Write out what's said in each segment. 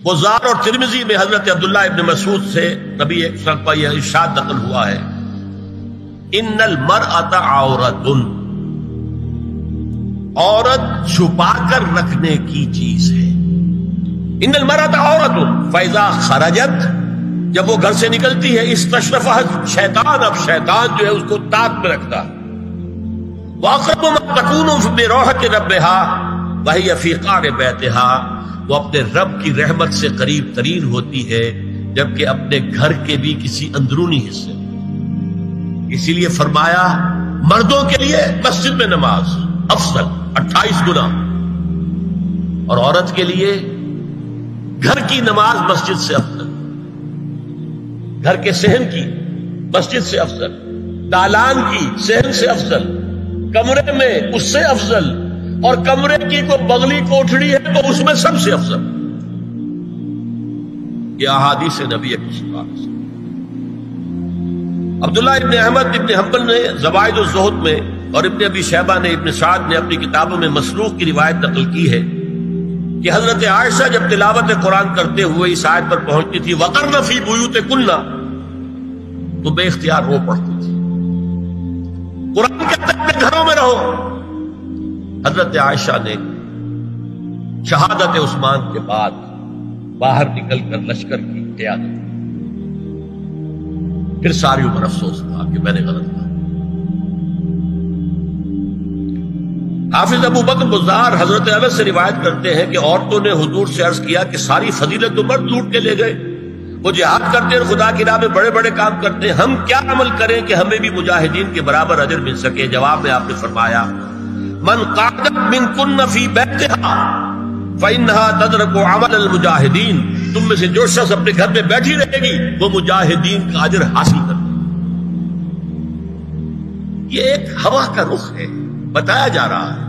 بزار اور ترمذی میں حضرت عبداللہ ابن مسعود سے نبی صلی اللہ علیہ وسلم کا یہ ارشاد نقل ہوا ہے، ان المرأۃ عورۃ، عورت چھپا کر رکھنے کی چیز ہے۔ ان المرأۃ عورۃ فاذا خرجت، جب وہ گھر سے نکلتی ہے، استشرفھا شیطان، اب شیطان جو ہے اس کو تاک میں رکھتا ہے۔ واقرب ما تکون بروحۃ ربھا وہی فی قعر بیتھا، وہ اپنے رب کی رحمت سے قریب ترین ہوتی ہے جبکہ اپنے گھر کے بھی کسی اندرونی حصے۔ اسی لیے فرمایا مردوں کے لیے مسجد میں نماز افضل 28 گنا، اور عورت کے لیے گھر کی نماز مسجد سے افضل، گھر کے صحن کی مسجد سے افضل، دالان کی صحن سے افضل، کمرے میں اس سے افضل، اور کمرے کی کوئی بغلی کوٹھڑی ہے تو اس میں سب سے افضل۔ یہ احادیث نبی کی بات ہے۔ عبداللہ ابن احمد ابن حنبل نے زوائد الزہد میں اور ابن ابی شیبہ نے ابن سعد نے اپنی کتابوں میں مسروق کی روایت نقل کی ہے کہ حضرت عائشہ جب تلاوت قرآن کرتے ہوئے اس آیت پر پہنچتی تھی وَقَرْنَ فِي بُيُوتِكُنَّ، تو بے اختیار رو پڑتی تھی۔ قرآن کہتا ہے اپنے گھروں میں رہو۔ حضرت عائشہ نے شہادت عثمان کے بعد باہر نکل کر لشکر کی قیادت، پھر ساری عمر افسوس تھا کہ میں نے غلط کہا۔ حافظ ابو بکر بزار حضرت انس سے روایت کرتے ہیں کہ عورتوں نے حضور سے عرض کیا کہ ساری فضیلت تو مرد لوٹ کے لے گئے، وہ جہاد کرتے ہیں، خدا کی راہ میں بڑے بڑے کام کرتے ہیں، ہم کیا عمل کریں کہ ہمیں بھی مجاہدین کے برابر اجر مل سکے؟ جواب میں آپ نے فرمایا من قعدت منکن فی بیتھا فإنها تدرک عمل المجاہدین، تم میں سے جو شخص اپنے گھر میں بیٹھی رہے گی وہ مجاہدین کا اجر حاصل کرے گی۔ یہ ایک ہوا کا رخ ہے، بتایا جا رہا ہے،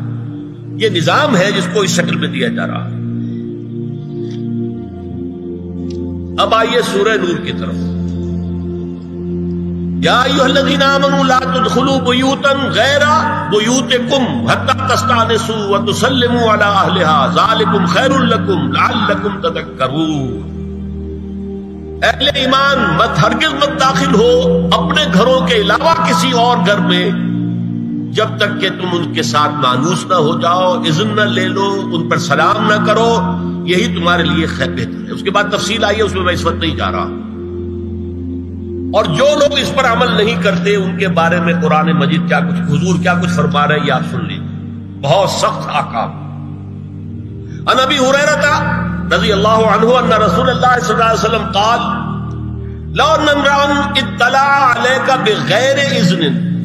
یہ نظام ہے جس کو اس شکل میں دیا جا رہا ہے۔ اب آئیے سورہ نور کی طرف۔ یا ایھا الذین آمنوا لا تدخلوا بیوتا غیر بیوتکم حتی تستأنسوا وتسلموا علی اہلها ذالکم خیر لکم لعلکم تذکرون۔ اہل ایمان مت ہرگز مت داخل ہو اپنے گھروں کے علاوہ کسی اور گھر میں جب تک کہ تم ان کے ساتھ مانوس نہ ہو جاؤ، اذن نہ لے لو، ان پر سلام نہ کرو، یہی تمہارے لیے خیر بہتر ہے۔ اس کے بعد تفصیل آئی ہے، اس میں میں اس وقت نہیں جا رہا۔ اور جو لوگ اس پر عمل نہیں کرتے ان کے بارے میں قرآن مجید کیا کچھ حضور کیا کچھ فرما رہے ہیں یہ آپ سن لیجیے، بہت سخت احکام۔ عن ابی ہریرہ رضی اللہ عنہ ان رسول اللہ صلی اللہ علیہ وسلم قال لو ان امرأ اطلع عليك بغیر اذن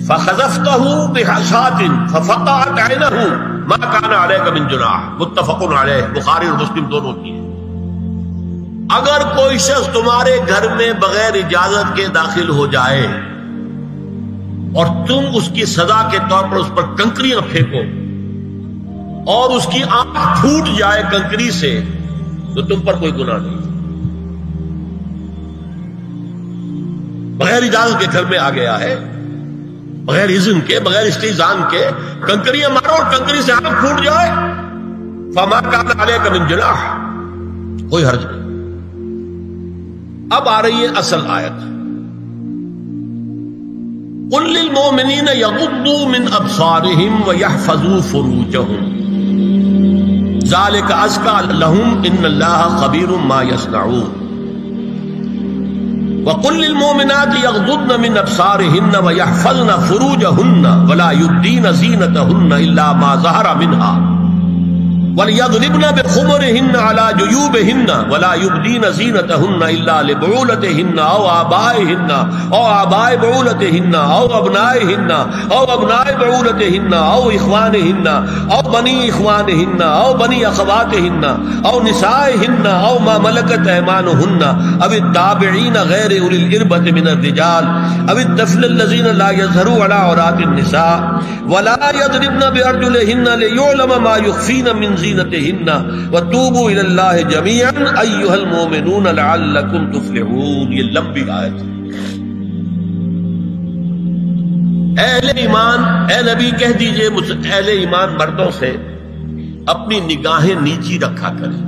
فخذفته بحشاة ففقعت عینه ما كان عليك من جناح، متفق علیہ، بخاری اور مسلم دونوں کی ہے۔ اگر کوئی شخص تمہارے گھر میں بغیر اجازت کے داخل ہو جائے اور تم اس کی سزا کے طور پر اس پر کنکریاں پھینکو اور اس کی آنکھ پھوٹ جائے کنکری سے تو تم پر کوئی گناہ نہیں۔ بغیر اجازت کے گھر میں آ گیا ہے، بغیر اذن کے، بغیر استئذان کے کنکریاں مارو اور کنکری سے آنکھ پھوٹ جائے، فما کان علیک من جناح، کوئی حرج نہیں۔ اب آ رہی ہے اصل آیت، قل للمؤمنین یغضوا من ابصارهم ویحفظوا فروجهم ذلک ازکی لهم ان اللہ خبیر ما یصنعون وقل للمؤمنات یغضضن من ابصارهن ویحفظن فروجهن ولا یبدین زینتهن الا ما ظہر منها وَلْيَضْرِبْنَ بِخُمُرِهِنَّ عَلَى جُيُوبِهِنَّ وَلَا يُبْدِينَ زِينَتَهُنَّ إِلَّا لِبُعُولَتِهِنَّ أَوْ آبَائِهِنَّ أَوْ آبَاءِ بُعُولَتِهِنَّ أَوْ أَبْنَائِهِنَّ أَوْ أَبْنَاءِ بُعُولَتِهِنَّ أَوْ إِخْوَانِهِنَّ أَوْ بَنِي إِخْوَانِهِنَّ أَوْ بَنِي أَخَوَاتِهِنَّ أَوْ نِسَائِهِنَّ أَوْ مَا مَلَكَتْ أَيْمَانُهُنَّ أَوِ التَّابِعِينَ غَيْرِ أُولِي الْإِرْبَةِ مِنَ الرِّجَالِ أَوِ الطَّفْلِ الَّذِينَ لَا يَظْهَرُوا عَلَى عَوْرَاتِ النِّسَاءِ وَلَا يَضْرِبْنَ بِأَرْجُلِهِنَّ لِيُعْلَمَ مَا يُخْفِينَ مِنْ زِينَتِهِنَّ وَتُوبُوا إِلَى اللَّهِ جَمِيعًا أَيُّهَا الْمُؤْمِنُونَ لَعَلَّكُمْ تُفْلِحُونَ۔ یہ لمبی آیت ہے۔ اہل ایمان، اے نبی کہہ دیجئے اہل ایمان مردوں سے اپنی نگاہیں نیچی رکھا کریں،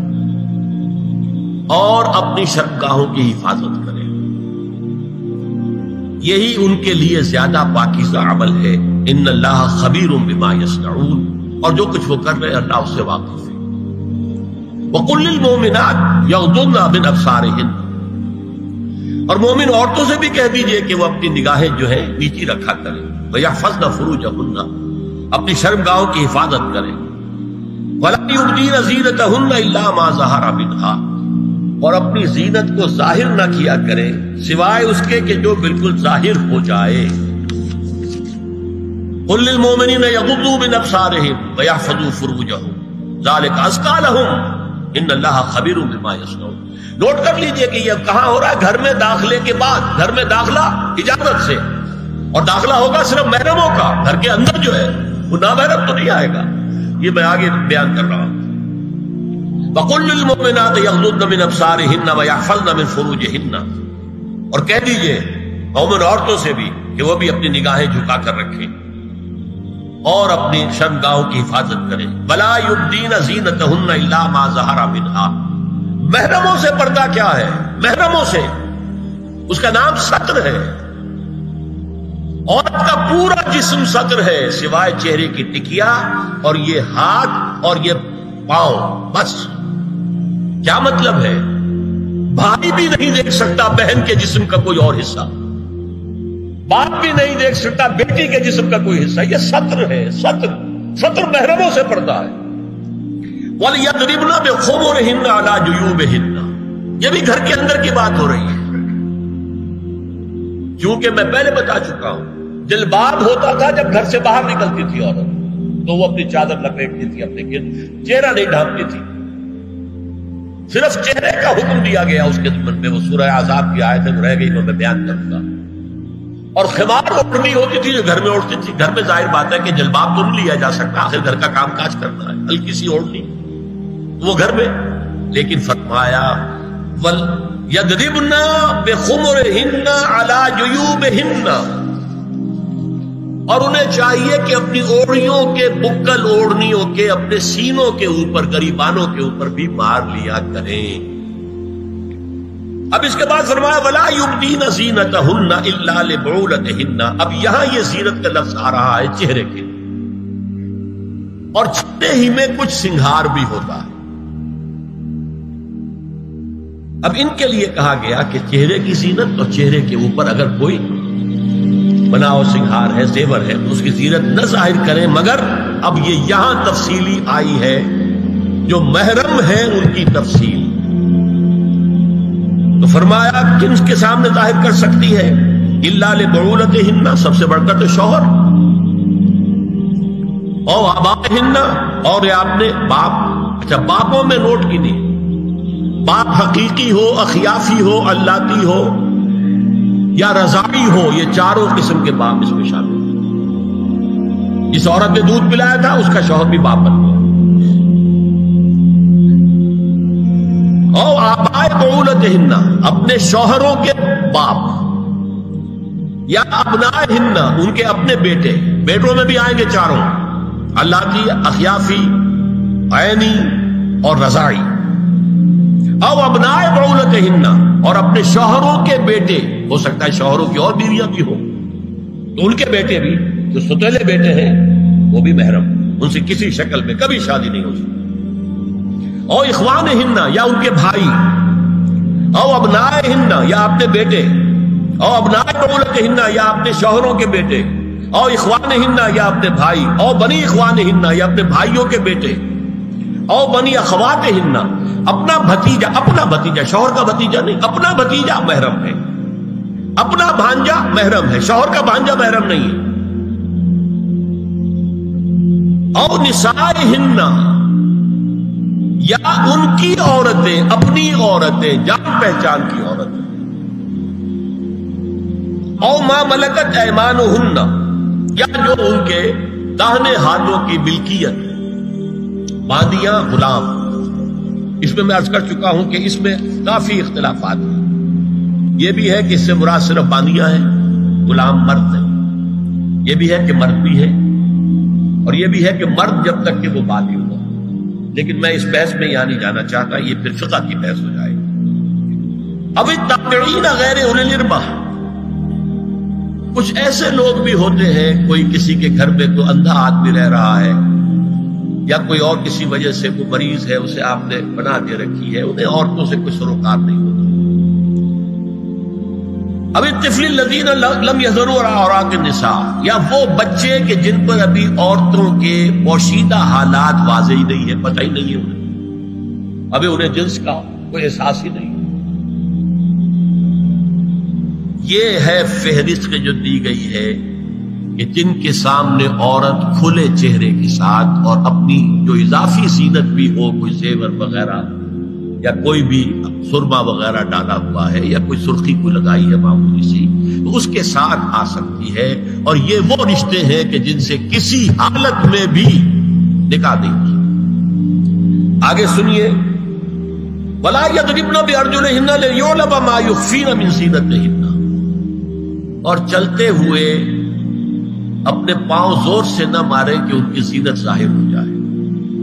اور اپنی شرمگاہوں کی حفاظت کریں، یہی ان کے لیے زیادہ پاکیزہ عمل ہے۔ ان اللہ خبیر بما یصنعون، اور جو کچھ وہ کر رہے ہیں اللہ اس سے واقف ہے۔ وقل للمؤمنات یغضضن من ابصارہن، اور مومن عورتوں سے بھی کہہ دیجئے کہ وہ اپنی نگاہیں جو ہیں نیچی رکھا کریں، ویحفظن فروجہن، اپنی شرمگاہوں کی حفاظت کریں، ولا یبدین زینتہن الا ما ظہر منہا، اور اپنی زینت کو ظاہر نہ کیا کریں سوائے اس کے کہ جو بالکل ظاہر ہو جائے۔ قل للمؤمنین یغضوا من ابصارہم ویحفظوا فروجہم ذلک ازکی لہم ان اللہ خبیر بما یصنعون۔ نوٹ کر لیجئے کہ یہ کہاں ہو رہا ہے؟ گھر میں داخلے کے بعد، گھر میں داخلہ اجازت سے، اور داخلہ ہوگا صرف محرموں کا، گھر کے اندر جو ہے وہ نامحرم تو نہیں آئے گا، یہ میں آگے بیان کر رہا ہوں۔ وَقُلْ لِلْمُؤْمِنَاتِ يَغْضُضْنَ مِنْ أَبْصَارِهِنَّ وَيَحْفَظْنَ مِنْ فُرُوجِهِنَّ، اور کہہ دیجئے مومن عورتوں سے بھی کہ وہ بھی اپنی نگاہیں جھکا کر رکھیں اور اپنی شرمگاہوں کی حفاظت کریں۔ وَلَا يُبْدِينَ زِينَتَهُنَّ إِلَّا مَا ظَهَرَ مِنْهَا، محرموں سے پردہ کیا ہے؟ محرموں سے، اس کا نام ستر ہے۔ عورت کا پورا جسم ستر ہے سوائے چہرے کی ٹکیا اور یہ ہاتھ اور یہ پاؤں، بس۔ کیا مطلب ہے؟ بھائی بھی نہیں دیکھ سکتا بہن کے جسم کا کوئی اور حصہ، باپ بھی نہیں دیکھ سکتا بیٹی کے جسم کا کوئی حصہ، یہ ستر ہے، ستر محرموں سے پردہ ہے۔ وَلْيَضْرِبْنَ بِخُمُرِهِنَّ عَلَى جُيُوبِهِنَّ، یہ بھی گھر کے اندر کی بات ہو رہی ہے، کیونکہ میں پہلے بتا چکا ہوں جلباب ہوتا تھا جب گھر سے باہر نکلتی تھی عورت، تو وہ اپنی چادر لپیٹتی تھی، اپنے چہرہ نہیں ڈھانپتی تھی، صرف چہرے کا حکم دیا گیا اس کے ضمن میں۔ وہ سورہ عذاب کی آیت ہے، وہ رہ گئی، میں بیان کروں گا۔ اور خمار اوڑھنی ہوتی تھی جو گھر میں اوڑھتی تھی، گھر میں ظاہر بات ہے کہ جلباب تو نہیں لیا جا سکتا، آخر گھر کا کام کاج کرنا ہے، ہلکی سی اوڑھنی وہ گھر میں، لیکن فرمایا وَلْيَضْرِبْنَ بِخُمُرِهِنَّ عَلَى جُيُوبِهِنَّ، اور انہیں چاہیے کہ اپنی اوڑھیوں کے، بکل اوڑھنیوں کے اپنے سینوں کے اوپر، گریبانوں کے اوپر بھی مار لیا کریں۔ اب اس کے بعد فرمایا وَلَا يُبْدِينَ زِينَتَهُنَّ إِلَّا لِبُعُولَتِهِنَّ، اب یہاں یہ زینت کا لفظ آ رہا ہے چہرے کے، اور چہرے ہی میں کچھ سنگھار بھی ہوتا ہے۔ اب ان کے لیے کہا گیا کہ چہرے کی زینت، اور چہرے کے اوپر اگر کوئی بناؤ سنگھار ہے، زیور ہے، تو اس کی زینت نہ ظاہر کریں، مگر اب یہ یہاں تفصیلی آئی ہے، جو محرم ہے ان کی تفصیل۔ تو فرمایا کن کے سامنے ظاہر کر سکتی ہے؟ الا لبعولتہن، سب سے بڑھ کر تو شوہر، اور آبائہن، اور یہ آپ نے باپ، اچھا باپوں میں نوٹ کی نہیں، باپ حقیقی ہو، اخیافی ہو، اللاتی ہو یا رضاعی ہو، یہ چاروں قسم کے باپ اس میں شامل ہیں۔ جس عورت نے دودھ پلایا تھا اس کا شوہر بھی باپ بن گیا۔ اور آبائے بعولتہن، اپنے شوہروں کے باپ، یا ابنائہن، ان کے اپنے بیٹے، بیٹوں میں بھی آئیں گے چاروں، اللاتی، اخیافی، عینی اور رضاعی۔ او ابنائے بعولتہن، اور اپنے شوہروں کے بیٹے، ہو سکتا ہے شوہروں کی اور بیویاں بھی ہوں، تو ان کے بیٹے بھی، جو ستیلے بیٹے ہیں وہ بھی محرم، ان سے کسی شکل میں کبھی شادی نہیں ہو سکتی۔ او اخوانہن، یا ان کے بھائی، او ابنائہن، یا اپنے بیٹے، او ابنائے بعولتہن، یا اپنے شوہروں کے بیٹے، او اخوانہن، یا اپنے بھائی، او بنی اخوانہن، یا اپنے بھائیوں کے بیٹے، او بنی اخواتہن، اپنا بھتیجا، شوہر کا بھتیجا نہیں، اپنا بھتیجا محرم ہے، اپنا بھانجا محرم ہے، شوہر کا بھانجا محرم نہیں ہے۔ او نسائہن، یا ان کی عورتیں، اپنی عورتیں، جان پہچان کی عورتیں۔ او ما ملکت ایمانہن، یا جو ان کے داہنے ہاتھوں کی ملکیت، باندیاں، غلام۔ اس میں عرض کر چکا ہوں کہ اس میں کافی اختلافات ہیں، یہ بھی ہے کہ اس سے مراد صرف باندیاں ہیں، غلام مرد ہیں، یہ بھی ہے کہ مرد بھی ہے، اور یہ بھی ہے کہ مرد جب تک کہ وہ باندی ہوا، لیکن میں اس بحث میں یہاں نہیں جانا چاہتا، یہ پھر فقہ کی بحث ہو جائے گی۔ اب التابعین غیر اولی الاربہ، کچھ ایسے لوگ بھی ہوتے ہیں، کوئی کسی کے گھر میں کوئی اندھا آدمی رہ رہا ہے یا کوئی اور کسی وجہ سے کوئی مریض ہے، اسے آپ نے بنا دے رکھی ہے، انہیں عورتوں سے کوئی سروکار نہیں ہوتا۔ اب الطفل الذین لم یظہروا علی عورات النساء، یا وہ بچے کہ جن پر ابھی عورتوں کے پوشیدہ حالات واضح ہی نہیں ہے، پتہ ہی نہیں ہے انہیں، ابھی انہیں جنس کا کوئی احساس ہی نہیں۔ یہ ہے فہرست جو دی گئی ہے کہ جن کے سامنے عورت کھلے چہرے کے ساتھ اور اپنی جو اضافی زینت بھی ہو، کوئی زیور وغیرہ یا کوئی بھی سرما وغیرہ ڈالا ہوا ہے یا کوئی سرخی کو لگائی ہے معمولی سی، تو اس کے ساتھ آ سکتی ہے، اور یہ وہ رشتے ہیں کہ جن سے کسی حالت میں بھی نکاح نہیں کی۔ آگے سنیے، وَلَا يَضْرِبْنَ بِأَرْجُلِهِنَّ لِيُعْلَمَ مَا يُخْفِينَ مِنْ زِينَتِهِنَّ، اور چلتے ہوئے اپنے پاؤں زور سے نہ مارے کہ ان کی زینت ظاہر ہو جائے۔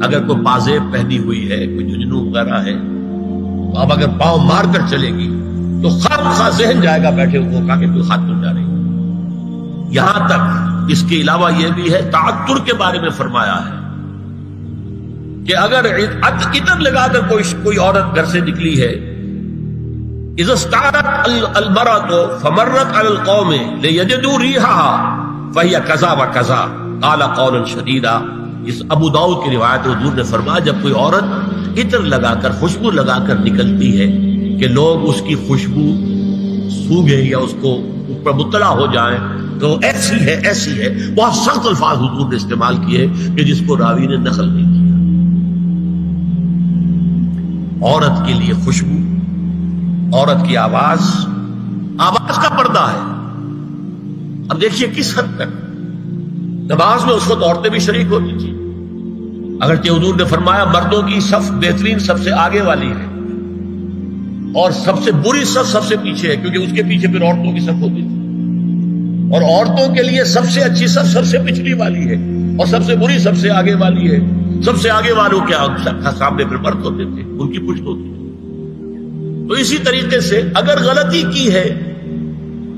اگر کوئی پازیب پہنی ہوئی ہے، کوئی جھنجھنو وغیرہ ہے، تو اب اگر پاؤں مار کر چلے گی تو خواہ ذہن جائے گا بیٹھے ہوئے کا کہ کوئی خاتون جا رہی ہے۔ یہاں تک اس کے علاوہ یہ بھی ہے، تعطر کے بارے میں فرمایا ہے کہ اگر عطر لگا کر کوئی عورت گھر سے نکلی ہے، اذا استعارت المرأة فمرت على القوم ليجدوا ريحها فهي كذا وكذا قال قولا شديدا۔ اس ابو داؤد کی روایت حضور نے فرمایا جب کوئی عورت عطر لگا کر، خوشبو لگا کر نکلتی ہے کہ لوگ اس کی خوشبو سونگیں یا اس کو اوپر مطلع ہو جائیں تو ایسی ہے ایسی ہے، بہت سخت الفاظ حضور نے استعمال کیے کہ جس کو راوی نے نقل نہیں کیا۔ عورت کے لیے خوشبو، عورت کی آواز کا پردہ ہے۔ اب دیکھیے کس حد تک نماز میں اس وقت عورتیں بھی شریک ہوتی تھی، اگرچہ حضور نے فرمایا مردوں کی صف بہترین سب سے آگے والی ہے اور سب سے بری صف سب سے پیچھے ہے، کیونکہ اس کے پیچھے پھر عورتوں کی صف ہوتی تھی، اور عورتوں کے لیے سب سے اچھی صف سب سے پچھلی والی ہے اور سب سے بری سب سے آگے والی ہے۔ سب سے آگے والوں کے سامنے پھر مرد ہوتے تھے، ان کی پشت ہوتی تھی۔ تو اسی طریقے سے اگر غلطی کی ہے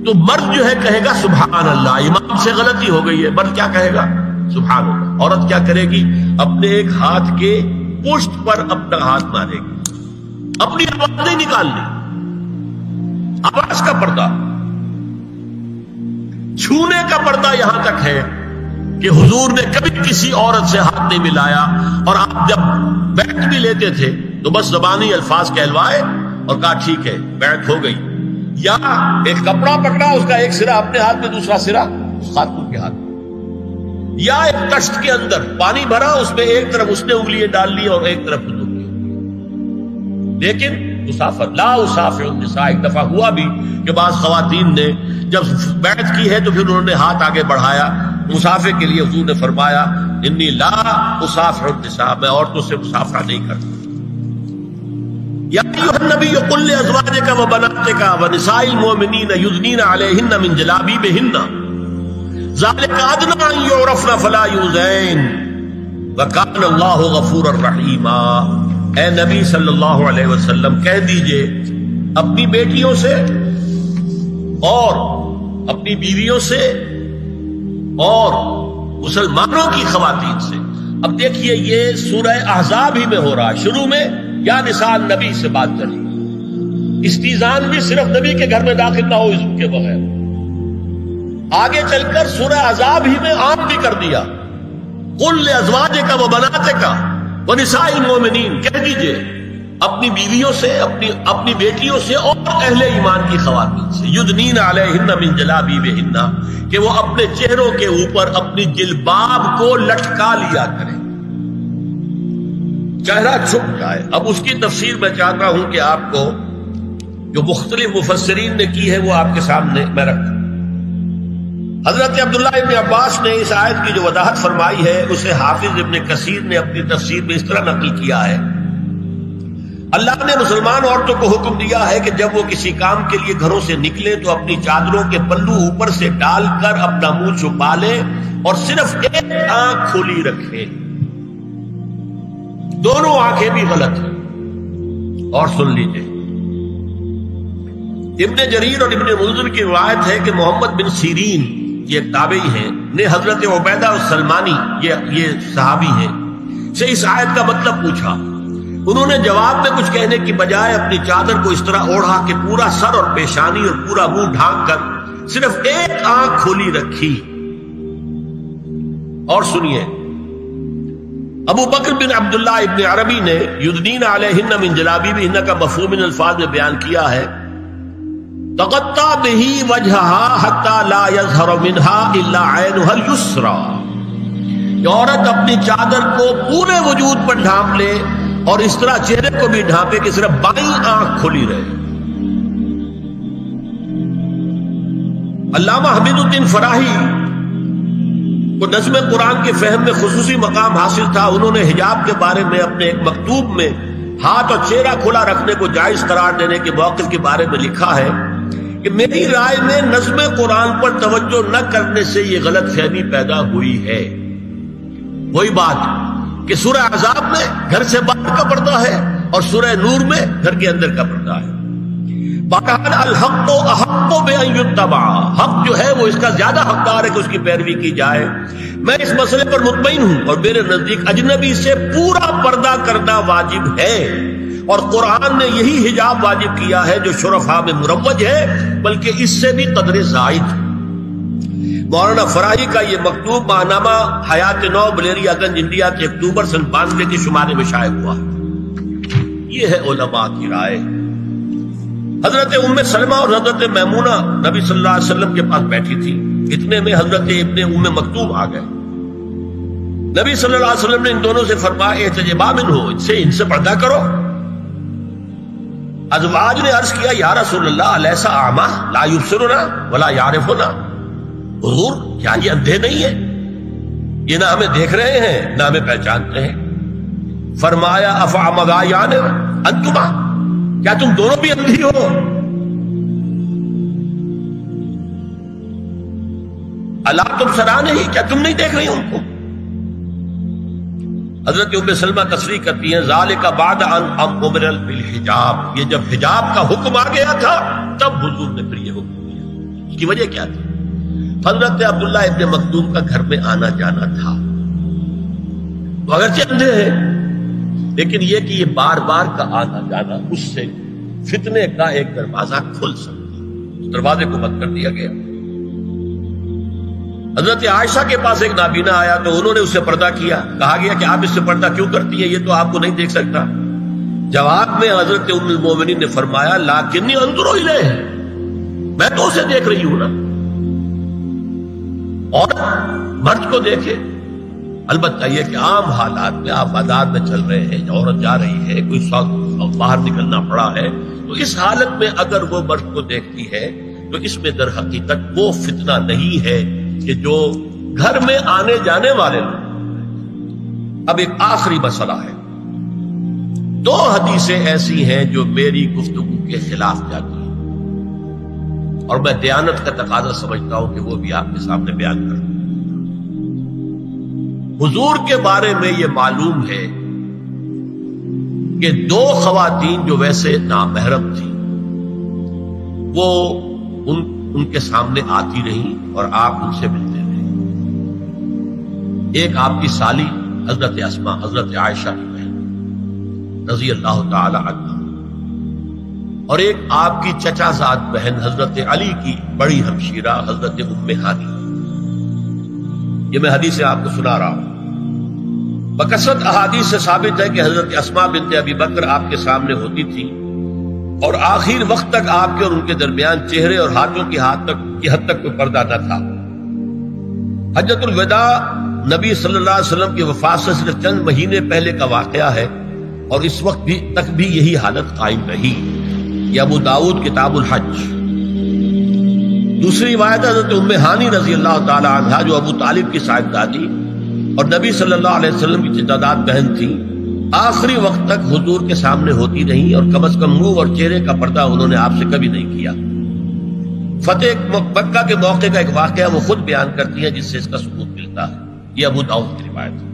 تو مرد جو ہے کہے گا سبحان اللہ، امام سے غلطی ہو گئی ہے، مرد کیا کہے گا؟ سبحان اللہ۔ عورت کیا کرے گی؟ اپنے ایک ہاتھ کے پشت پر اپنا ہاتھ مارے گی، اپنی آواز نہیں نکالنی، آواز کا پردہ، چھونے کا پردہ یہاں تک ہے کہ حضور نے کبھی کسی عورت سے ہاتھ نہیں ملایا، اور آپ جب بیعت بھی لیتے تھے تو بس زبانی الفاظ کہلوائے اور کہا ٹھیک ہے بیعت ہو گئی، یا ایک کپڑا پکڑا، اس کا ایک سرا اپنے ہاتھ میں دوسرا سرا خاتون کے ہاتھ میں، یا ایک کشت کے اندر پانی بھرا، اس میں ایک طرف اس نے انگلیاں ڈال لی اور ایک طرف حضور کی، لیکن مسافر لا اسافر النساء۔ ایک دفعہ ہوا بھی کہ بعض خواتین نے جب بیعت کی ہے تو پھر انہوں نے ہاتھ آگے بڑھایا مسافر کے لیے، حضور نے فرمایا انی لا اسافر النساء، میں عورتوں سے مسافرہ نہیں کرتا۔ یا ایھا النبی قل لازواجک وبناتک ونساء المؤمنین یدنین علیہن من جلابیبہن ذلک ادنی ان یعرفن فلا یؤذین وکان اللہ غفورا رحیما۔ اے نبی صلی اللہ علیہ وسلم کہہ دیجئے اپنی بیٹیوں سے اور اپنی بیویوں سے اور مسلمانوں کی خواتین سے۔ اب دیکھیے یہ سورہ احزاب ہی میں ہو رہا ہے، شروع میں یا نساء نبی سے بات چلی، استیزان بھی صرف نبی کے گھر میں داخل نہ ہو اذن کے بغیر، آگے چل کر سورہ احزاب ہی میں عام بھی کر دیا، قل لازواجک وبناتک ونساء المؤمنین، کہہ دیجئے اپنی بیویوں سے، اپنی بیٹیوں سے اور اہل ایمان کی خواتین سے، یدنین علیہن من جلابیبہن، کہ وہ اپنے چہروں کے اوپر اپنی جلباب کو لٹکا لیا کریں، چہرہ چھپ جائے۔ اب اس کی تفسیر میں چاہتا ہوں کہ آپ کو جو مختلف مفسرین نے کی ہے وہ آپ کے سامنے میں رکھوں۔ حضرت عبداللہ ابن عباس نے اس آیت کی جو وضاحت فرمائی ہے اسے حافظ ابن کثیر نے اپنی تفسیر میں اس طرح نقل کیا ہے، اللہ نے مسلمان عورتوں کو حکم دیا ہے کہ جب وہ کسی کام کے لیے گھروں سے نکلے تو اپنی چادروں کے پلو اوپر سے ڈال کر اپنا منہ چھپا لے اور صرف ایک آنکھ کھلی رکھے، دونوں آنکھیں بھی غلط ہیں۔ اور سن لیجئے، ابن جریر اور ابن منذر کی روایت ہے کہ محمد بن سیرین یہ ایک تابعی ہیں نے حضرت عبیدہ السلمانی یہ صحابی ہیں سے اس آیت کا مطلب پوچھا. انہوں نے جواب میں کچھ کہنے کی بجائے اپنی چادر کو اس طرح اوڑھا کہ پورا سر اور پیشانی اور پورا منہ ڈھانک کر صرف ایک آنکھ کھولی رکھی. اور سنیے ابو بکر بن عبداللہ ابن عربی نے یدنین علیہن من جلابیبہن کا مفہوم ان الفاظ میں بیان کیا ہے تغطى به وجهها حتى لا يظهر منها الا عينها اليسرى. یہ عورت اپنی چادر کو پورے وجود پر ڈھانپ لے اور اس طرح چہرے کو بھی ڈھانپے کہ صرف بائیں آنکھ کھلی رہے. علامہ حمید الدین فراہی کو نظم قرآن کے فہم میں خصوصی مقام حاصل تھا. انہوں نے حجاب کے بارے میں اپنے ایک مکتوب میں ہاتھ اور چہرہ کھلا رکھنے کو جائز قرار دینے کے موقف کے بارے میں لکھا ہے کہ میری رائے میں نظم قرآن پر توجہ نہ کرنے سے یہ غلط فہمی پیدا ہوئی ہے. وہی بات کہ سورہ احزاب میں گھر سے باہر کا پردہ ہے اور سورہ نور میں گھر کے اندر کا پردہ ہے. بہرحال الحق احق بان یتبع، حق جو ہے وہ اس کا زیادہ حقدار ہے کہ اس کی پیروی کی جائے. میں اس مسئلے پر مطمئن ہوں اور میرے نزدیک اجنبی سے پورا پردہ کرنا واجب ہے اور قرآن نے یہی حجاب واجب کیا ہے جو شرفاء میں مروج ہے بلکہ اس سے بھی قدر زائد. مولانا فراہی کا یہ مکتوب ماہنامہ حیات نو بلیریا گنج انڈیا کے اکتوبر سن 92 کے شمارے میں شائع ہوا. یہ ہے علماء کی رائے. حضرت ام سلمہ اور حضرت میمونہ نبی صلی اللہ علیہ وسلم کے پاس بیٹھی تھی. اتنے میں حضرت ابن ام مکتوم آ گئے. نبی صلی اللہ علیہ وسلم نے ان دونوں سے فرمایا احتجبا منہ، ان سے پردہ کرو. ازواج نے عرض کیا یا رسول اللہ الیس اعمی لا یبصرنا ولا یعرفنا، حضور کیا یہ اندھے نہیں ہے؟ یہ نہ ہمیں دیکھ رہے ہیں نہ ہمیں پہچانتے ہیں. فرمایا افعمغایان انتما، کیا تم دونوں بھی اندھی ہو؟ الا تبصران ہی، کیا تم نہیں دیکھ رہی ان کو؟ حضرت ام سلمہ تصریح کرتی ہیں ذالک بعد ان امر بالحجاب، یہ جب حجاب کا حکم آ گیا تھا تب حضور نے پھر یہ حکم دیا. اس کی وجہ کیا تھی؟ حضرت عبداللہ ابن مکتوم کا گھر میں آنا جانا تھا. تو اگرچہ اندھے ہیں لیکن یہ کہ یہ بار بار کا آنا جانا اس سے فتنے کا ایک دروازہ کھل سکتا. اس دروازے کو بند کر دیا گیا. حضرت عائشہ کے پاس ایک نابینا آیا تو انہوں نے اس سے پردہ کیا. کہا گیا کہ آپ اس سے پردہ کیوں کرتی ہیں، یہ تو آپ کو نہیں دیکھ سکتا. جواب میں حضرت ام المومنین نے فرمایا لاکنی انظر الیہ، میں تو اسے دیکھ رہی ہوں نا. اور مرد کو دیکھے. البتہ یہ کہ عام حالات میں آپ بازار میں چل رہے ہیں، عورت جا رہی ہے، کوئی باہر نکلنا پڑا ہے، تو اس حالت میں اگر وہ مرد کو دیکھتی ہے تو اس میں در حقیقت وہ فتنہ نہیں ہے کہ جو گھر میں آنے جانے والے لوگ. اب ایک آخری مسئلہ ہے. 2 حدیثیں ایسی ہیں جو میری گفتگو کے خلاف جاتی ہیں اور میں دیانت کا تقاضا سمجھتا ہوں کہ وہ بھی آپ کے سامنے بیان کروں. حضور کے بارے میں یہ معلوم ہے کہ 2 خواتین جو ویسے نامحرم تھیں وہ ان کے سامنے آتی رہیں اور آپ ان سے ملتے رہے. ایک آپ کی سالی حضرت اسماء، حضرت عائشہ کی بہن رضی اللہ تعالی عنہ، اور ایک آپ کی چچا زاد بہن حضرت علی کی بڑی ہمشیرہ حضرت ام ہانی. یہ میں حدیث آپ کو سنا رہا ہوں. بکثرت احادیث سے ثابت ہے کہ حضرت اسماء بنت ابی بکر آپ کے سامنے ہوتی تھی اور آخر وقت تک آپ کے اور ان کے درمیان چہرے اور ہاتھوں کی حد تک کوئی پردہ نہ تھا. حجۃ الوداع نبی صلی اللہ علیہ وسلم کی وفات سے صرف چند مہینے پہلے کا واقعہ ہے اور اس وقت تک بھی یہی حالت قائم رہی. یہ ابو داؤد کتاب الحج. دوسری روایت حضرت ام ہانی رضی اللہ تعالی عنہا جو ابو طالب کی صاحبزادی اور نبی صلی اللہ علیہ وسلم کی چچا بہن تھی، آخری وقت تک حضور کے سامنے ہوتی رہیں اور کم از کم منہ اور چہرے کا پردہ انہوں نے آپ سے کبھی نہیں کیا. فتح مکہ کے موقع کا ایک واقعہ وہ خود بیان کرتی ہیں جس سے اس کا ثبوت ملتا ہے. یہ ابو داؤد کی روایت ہے.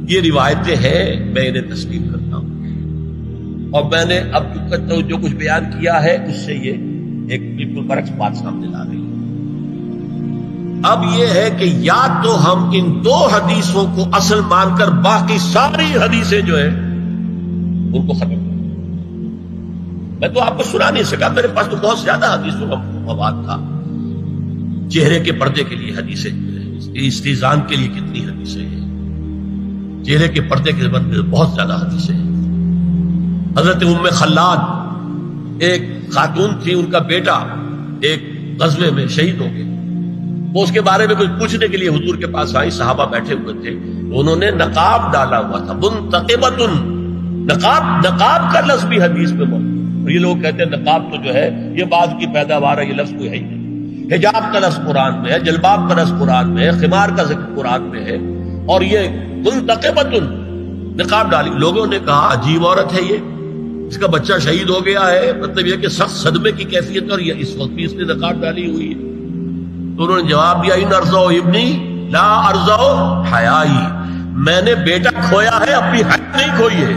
یہ روایتیں ہیں، میں انہیں تسلیم کرتا ہوں. اور میں نے اب جو کچھ بیان کیا ہے اس سے یہ ایک بالکل برعکس بات سامنے لا رہی ہے۔ اب یہ ہے کہ یا تو ہم ان دو حدیثوں کو اصل مان کر باقی ساری حدیثیں جو ہیں ان کو ختم کریں۔ میں تو آپ کو سنا نہیں سکا، میرے پاس تو بہت زیادہ حدیثوں کا مواد تھا۔ چہرے کے پردے کے لیے حدیثیں، استیزان کے لیے کتنی حدیثیں ہیں، چہرے کے پردے کے بارے بہت زیادہ حدیثیں ہیں۔ حضرت ام خلاد ایک خاتون تھی، ان کا بیٹا ایک غزوے میں شہید ہو گیا، وہ اس کے بارے میں کچھ پوچھنے کے لیے حضور کے پاس آئی، صحابہ بیٹھے ہوئے تھے، انہوں نے نقاب ڈالا ہوا تھا، منتقبۃ، نقاب کا لفظ بھی حدیث میں موجود ہے، اور یہ لوگ کہتے ہیں نقاب تو جو ہے یہ بعد کی پیداوار ہے، یہ لفظ کوئی ہے ہی نہیں۔ حجاب کا لفظ قرآن میں ہے، جلباب کا لفظ قرآن میں ہے، خمار کا ذکر قرآن میں ہے، اور یہ منتقبۃ نقاب ڈالی۔ لوگوں نے کہا عجیب عورت ہے یہ، اس کا بچہ شہید ہو گیا ہے، مطلب یہ کہ سخت صدمے کی کیفیت ہے، اور یہ اس وقت بھی اس نے نقاب ڈالی ہوئی ہے۔ تو انہوں نے جواب دیا ان ارزو ابنی لا ارزو حیائی، میں نے بیٹا کھویا ہے، اپنی حیا نہیں کھوئی ہے۔